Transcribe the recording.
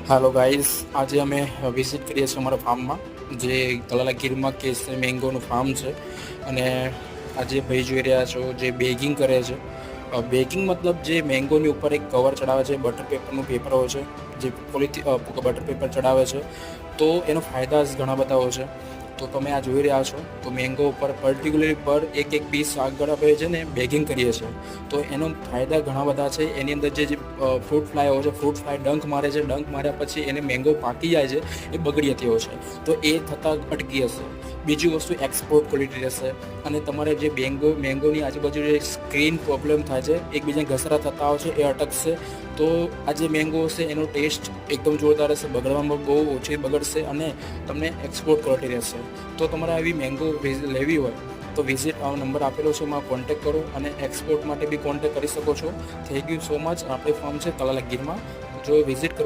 હાલો guys, આજે અમે visit કરીએ છીએ અમારા ફાર્મમાં, જે તલાલા ગીરમાં કેસરી મેંગોનું ફાર્મ છે. અને આજે ભાઈ જોઈ રહ્યા છો જે બેગિંગ કરે છે. બેગિંગ મતલબ જે મેંગોની ઉપર એક કવર ચડાવે છે, બટર પેપરનું પેપર હોય છે, જે બટર પેપર ચડાવે છે. તો એનો ફાયદા ઘણા બધા હોય છે. તો તમે આ જોઈ રહ્યા છો તો મેંગો ઉપર પર્ટિક્યુલરલી પર એક પીસ આગળ આપણે છે ને બેગિંગ કરીએ છીએ. તો એનો ફાયદા ઘણા બધા છે. એની અંદર જે ફ્રૂટ ફ્લાય હોય છે, ફ્રૂટ ફ્લાય ડંખ મારે છે, ડંખ માર્યા પછી એને મેંગો પાકી જાય છે, એ બગડી જતી હોય છે. તો એ થતાં અટકી હશે. બીજી વસ્તુ એક્સપોર્ટ ક્વોલિટી રહેશે. અને તમારે જે મેંગોની આજુબાજુ જે સ્ક્રીન પ્રોબ્લેમ થાય છે, એકબીજાને ઘસરા થતા હોય છે, એ અટકશે. તો આ જે મેંગો હશે એનો ટેસ્ટ એકદમ જોરદાર રહેશે, બગડવામાં બહુ ઓછી બગડશે અને તમને એક્સપોર્ટ ક્વોલિટી રહેશે. તો તમારે આવી મેંગો લેવી હોય તો વિઝિટ નંબર આપેલો છે, એમાં કોન્ટેક્ટ કરો અને એક્સપોર્ટ માટે બી કોન્ટેક્ટ કરી શકો છો. Thank you so much. આપણે ફાર્મ છે તલાલા ગીરમાં. જો વિઝિટ કરવું